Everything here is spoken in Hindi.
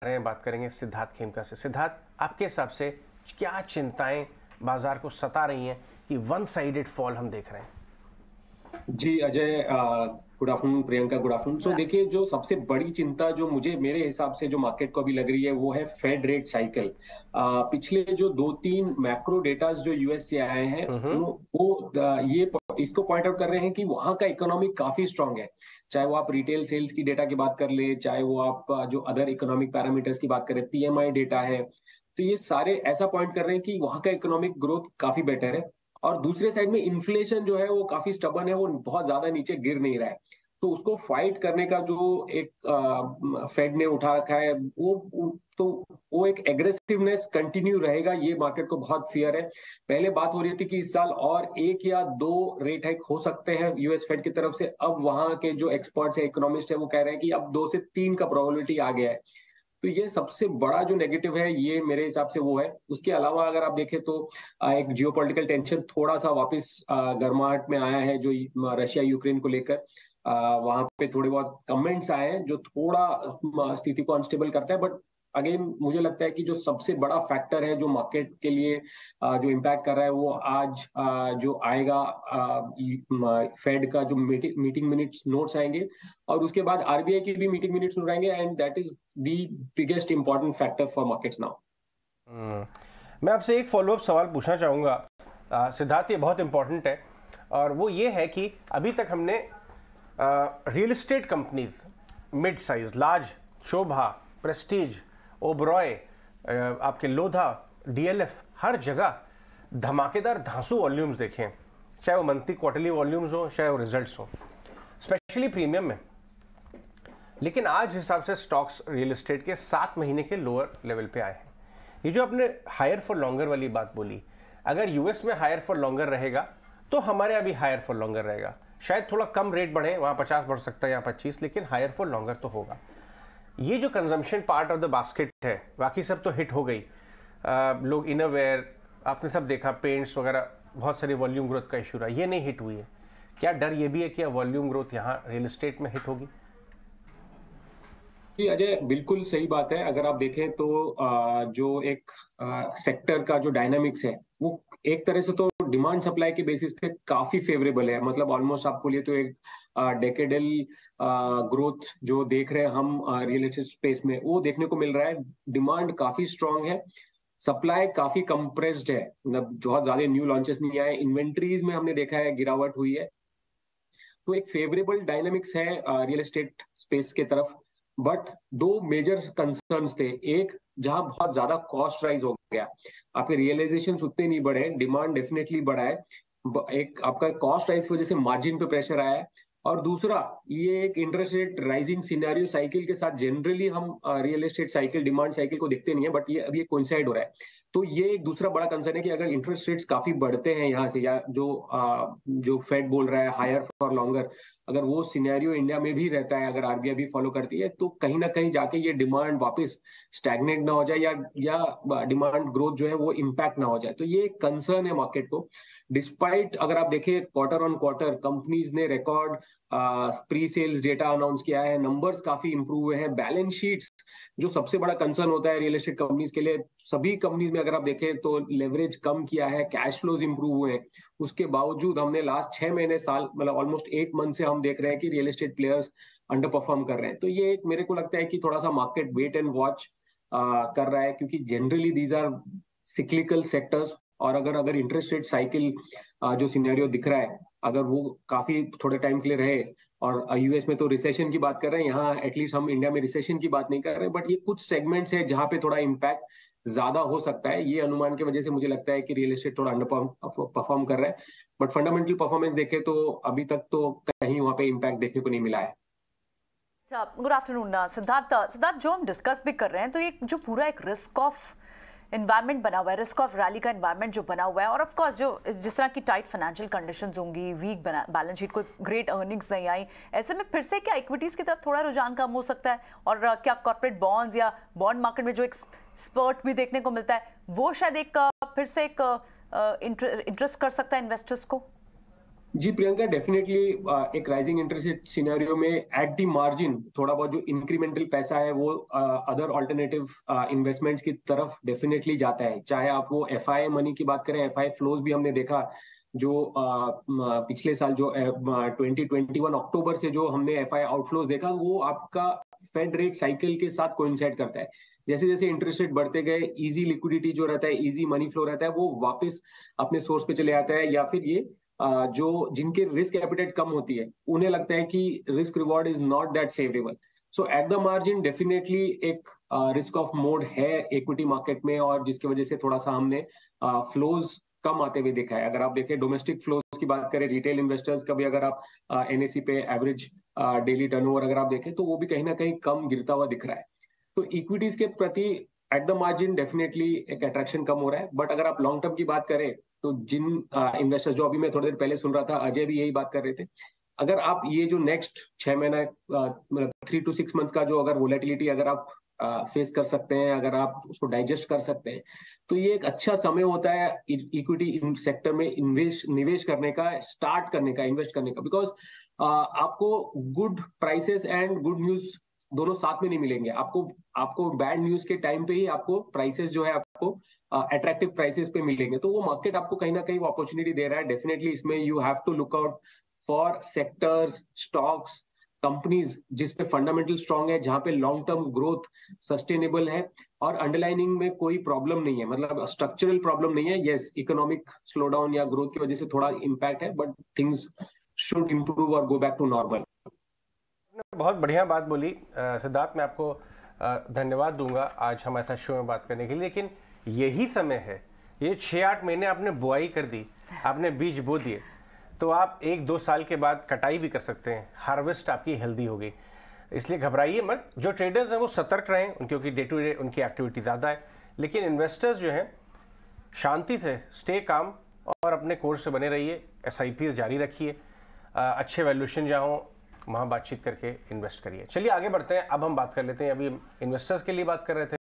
रहे हैं, बात करेंगे सिद्धार्थ खेमका से। सिद्धार्थ, आपके हिसाब से क्या चिंताएं बाजार को सता रही हैं कि वन साइडेड फॉल हम देख रहे हैं? जी Ajay, good afternoon. Priyanka, good afternoon. So देखिए, जो सबसे बड़ी चिंता जो मुझे मेरे हिसाब से जो मार्केट को अभी लग रही है वो है फेड रेट साइकिल। पिछले जो दो तीन मैक्रो डेटास जो यूएस से आए हैं ये इसको पॉइंट आउट कर रहे हैं कि वहां का इकोनॉमी काफी स्ट्रांग है। चाहे वो आप रिटेल सेल्स की डेटा की बात कर ले, चाहे वो आप जो अदर इकोनॉमिक पैरामीटर्स की बात करें, पीएमआई डेटा है, तो ये सारे ऐसा पॉइंट कर रहे हैं कि वहां का इकोनॉमिक ग्रोथ काफी बेटर है। और दूसरे साइड में इन्फ्लेशन जो है वो काफी स्टबन है, वो बहुत ज्यादा नीचे गिर नहीं रहा है। तो उसको फाइट करने का जो एक फेड ने उठा रखा है तो वो एक एग्रेसिवनेस कंटिन्यू रहेगा, ये मार्केट को बहुत फियर है। पहले बात हो रही थी कि इस साल और एक या दो रेट हाइक हो सकते हैं यूएस फेड की तरफ से। अब वहां के जो एक्सपर्ट्स है, इकोनॉमिस्ट है, वो कह रहे हैं कि अब 2 से 3 का प्रोबेबिलिटी आ गया है। तो ये सबसे बड़ा जो नेगेटिव है ये मेरे हिसाब से वो है। उसके अलावा अगर आप देखें तो एक जियोपॉलिटिकल टेंशन थोड़ा सा वापस गर्माहट में आया है, जो रशिया यूक्रेन को लेकर वहां पे थोड़े बहुत कमेंट्स आए हैं जो थोड़ा स्थिति को अनस्टेबल करता है। बट अगेन मुझे लगता है कि जो सबसे बड़ा फैक्टर है जो मार्केट के लिए जो इम्पैक्ट कर रहा है वो आज जो आएगा, फेड का जो मीटिंग मिनट्स नोट्स आएंगे, और उसके बाद आरबीआई की भी मीटिंग मिनट्स नोट आएंगे, and that is the biggest important factor for markets now. मैं आपसे एक फॉलोअप सवाल पूछना चाहूँगा सिद्धार्थ, ये बहुत इंपॉर्टेंट है, और वो ये है कि अभी तक हमने real estate companies, mid size, large, Sobha, Prestige, Oberoi, आपके लोधा, डीएलएफ, हर जगह धमाकेदार धांसू वॉल्यूम्स देखे हैं, चाहे वो मंथली क्वार्टरली वॉल्यूम्स हो, चाहे वो रिजल्ट्स हो, स्पेशली प्रीमियम में। लेकिन आज हिसाब से स्टॉक्स रियल एस्टेट के 7 महीने के लोअर लेवल पे आए हैं। ये जो आपने हायर फॉर लॉन्गर वाली बात बोली, अगर यूएस में हायर फॉर लॉन्गर रहेगा तो हमारे यहाँ भी हायर फॉर लॉन्गर रहेगा। शायद थोड़ा कम रेट बढ़े, वहाँ 50 बढ़ सकता है, यहाँ 25, लेकिन हायर फॉर लॉन्गर तो होगा। ये जो consumption part of the basket है, बाकी सब तो हिट हो गई। लोग इनरवेयर, आपने सब देखा, पेंट्स वगैरह, बहुत सारी वॉल्यूम ग्रोथ का इशू रहा, ये नहीं हिट हुई है। क्या डर ये भी है कि वॉल्यूम ग्रोथ यहाँ रियल एस्टेट में हिट होगी? जी अजय, बिल्कुल सही बात है। अगर आप देखें तो जो एक सेक्टर का जो डायनामिक्स है वो एक तरह से तो डिमांड सप्लाई के बेसिस पे काफी फेवरेबल है। मतलब ऑलमोस्ट आपको लिए तो एक डेकेडल ग्रोथ जो देख रहे हैं हम रियल एस्टेट स्पेस में, वो देखने को मिल रहा है। डिमांड काफी स्ट्रांग है, सप्लाई काफी कंप्रेस्ड है, मतलब बहुत ज्यादा न्यू लॉन्चेस नहीं आए, इन्वेंट्रीज में हमने देखा है गिरावट हुई है। तो एक फेवरेबल डायनेमिक्स है रियल एस्टेट स्पेस के तरफ। बट दो मेजर कंसर्न्स थे। एक, जहां बहुत ज्यादा कॉस्ट राइज हो गया, आपके रियलाइजेशन उतने नहीं बढ़े, डिमांड डेफिनेटली बढ़ा है, एक आपका कॉस्ट राइज की वजह से मार्जिन पे प्रेशर आया है। और दूसरा, ये एक interest rate rising scenario cycle के साथ जनरली हम real estate cycle, demand cycle को देखते नहीं है, बट ये अभी कोइंसाइड हो रहा है। तो ये एक दूसरा बड़ा कंसर्न है कि अगर इंटरेस्ट रेट्स काफी बढ़ते हैं यहाँ से, या जो फेड बोल रहा है हायर फॉर लॉन्गर, अगर वो सिनेरियो इंडिया में भी रहता है, अगर आरबीआई भी फॉलो करती है, तो कहीं ना कहीं जाके ये डिमांड वापस स्टैग्नेट ना हो जाए, या डिमांड ग्रोथ जो है वो इम्पैक्ट ना हो जाए। तो ये एक कंसर्न है मार्केट को। डिस्पाइट, अगर आप देखें क्वार्टर ऑन क्वार्टर कंपनीज ने record pre sales data announce किया है, नंबर्स काफी इंप्रूव हुए हैं। बैलेंस शीट्स, जो सबसे बड़ा कंसर्न होता है रियल एस्टेट कंपनीज के लिए, सभी कंपनीज में अगर आप देखें तो लेवरेज कम किया है, कैश फ्लोज इंप्रूव हुए हैं। उसके बावजूद हमने लास्ट 6 महीने, साल, मतलब ऑलमोस्ट 8 मंथ से हम देख रहे हैं कि real estate players under perform कर रहे हैं। तो ये एक, मेरे को लगता है कि थोड़ा सा मार्केट वेट एंड वॉच कर रहा है, क्योंकि generally these are cyclical sectors. और अगर अगर इंटरेस्ट रेट साइकिल जो सिनेरियो दिख रहा है, अगर वो काफी थोड़े टाइम के लिए रहे, और यूएस में तो रिसेशन की बात कर रहे हैं, यहाँ एटलीस्ट हम इंडिया में रिसेशन की बात नहीं कर रहे हैं, बट ये कुछ सेगमेंट्स है जहां पे थोड़ा इम्पैक्ट ज्यादा हो सकता है। ये अनुमान की वजह से मुझे लगता है कि रियल एस्टेट थोड़ा अंडर परफॉर्म कर रहा है। बट फंडामेंटल परफॉर्मेंस देखे तो अभी तक तो कहीं वहां पे इम्पैक्ट देखने को नहीं मिला है। Good afternoon Siddharth. सिद्धार्थ, जो हम डिस्कस भी कर रहे हैं, तो ये जो पूरा एक रिस्क ऑफ इन्वायरमेंट बना हुआ है, रिस्क ऑफ रैली का इन्वायरमेंट जो बना हुआ है, और ऑफ कोर्स जो जिस तरह की टाइट फाइनेंशियल कंडीशंस होंगी, वीक बैलेंस शीट, कोई ग्रेट अर्निंग्स नहीं आई, ऐसे में फिर से क्या इक्विटीज की तरफ थोड़ा रुझान कम हो सकता है? और क्या कॉर्पोरेट बॉन्ड्स या बॉन्ड मार्केट में जो एक स्पर्ट भी देखने को मिलता है, वो शायद एक फिर से एक इंटरेस्ट कर सकता है इन्वेस्टर्स को? जी प्रियंका, डेफिनेटली एक राइजिंग इंटरेस्ट रेट सिनेरियो में एट द मार्जिन थोड़ा बहुत जो इंक्रीमेंटल पैसा है वो अदर ऑल्टरनेटिव इन्वेस्टमेंट्स की तरफ डेफिनेटली जाता है। चाहे आप वो एफआई मनी की बात करें, एफआई फ्लोज भी हमने देखा जो पिछले साल जो 2021 अक्टूबर से जो हमने एफआई आउटफ्लोज देखा, वो आपका फेड रेट साइकिल के साथ कोइंसाइड करता है। जैसे जैसे इंटरेस्ट रेट बढ़ते गए, इजी लिक्विडिटी जो रहता है, इजी मनी फ्लो रहता है, वो वापस अपने सोर्स पे चले आता है, या फिर ये जो जिनके रिस्क एपिटाइट कम होती है उन्हें लगता है कि risk reward is not that favourable. So at the margin definitely एक रिस्क ऑफ मोड है इक्विटी मार्केट में, और जिसकी वजह से थोड़ा सा हमने फ्लोज कम आते हुए देखा है। अगर आप देखें डोमेस्टिक फ्लोज की बात करें, रिटेल इन्वेस्टर्स का भी अगर आप एनएसई पे एवरेज डेली टर्नओवर अगर आप देखें तो वो भी कहीं ना कहीं कम गिरता हुआ दिख रहा है। तो इक्विटीज के प्रति एट द मार्जिन डेफिनेटली एक अट्रैक्शन कम हो रहा है। बट अगर आप लॉन्ग टर्म की बात करें तो जिन इन्वेस्टर्स, जो अभी मैं थोड़ी देर पहले सुन रहा था, अजय भी यही बात कर रहे थे, अगर आप ये जो नेक्स्ट 6 महीना 3 to 6 मंथ्स का जो अगर वोलेटिलिटी अगर आप फेस कर सकते हैं, अगर आप उसको डाइजेस्ट कर सकते हैं, तो ये एक अच्छा समय होता है इक्विटी सेक्टर में निवेश करने का, स्टार्ट करने का, इन्वेस्ट करने का। बिकॉज आपको good prices and good news दोनों साथ में नहीं मिलेंगे। आपको बैड न्यूज के टाइम पे ही आपको प्राइसेस जो है आपको अट्रैक्टिव प्राइसेस पे मिलेंगे। तो वो मार्केट आपको कहीं ना कहीं वो अपॉर्चुनिटी दे रहा है। डेफिनेटली इसमें you have to look out for sectors, stocks, companies जिसपे फंडामेंटल स्ट्रांग है, जहां पे लॉन्ग टर्म ग्रोथ सस्टेनेबल है और अंडरलाइनिंग में कोई प्रॉब्लम नहीं है, मतलब स्ट्रक्चरल प्रॉब्लम नहीं है। यस, इकोनॉमिक स्लोडाउन या ग्रोथ की वजह से थोड़ा इंपैक्ट है, बट थिंग्स शुड इंप्रूव और गो बैक टू नॉर्मल। बहुत बढ़िया बात बोली सिद्धार्थ, मैं आपको धन्यवाद दूंगा आज हमारे साथ शो में बात करने के लिए। लेकिन यही समय है, ये 6-8 महीने आपने बुआई कर दी, आपने बीज बो दिए, तो आप 1-2 साल के बाद कटाई भी कर सकते हैं, हार्वेस्ट आपकी हेल्दी होगी। इसलिए घबराइए मत। जो ट्रेडर्स हैं वो सतर्क रहें, क्योंकि डे टू डे उनकी एक्टिविटी ज़्यादा है। लेकिन इन्वेस्टर्स जो हैं शांति से स्टे काम और अपने कोर्स से बने रहिए, SIP जारी रखिए, अच्छे वैल्यूएशन जहाँ हो वहाँ बातचीत करके इन्वेस्ट करिए। चलिए आगे बढ़ते हैं। अब हम बात कर लेते हैं, अभी इन्वेस्टर्स के लिए बात कर रहे थे।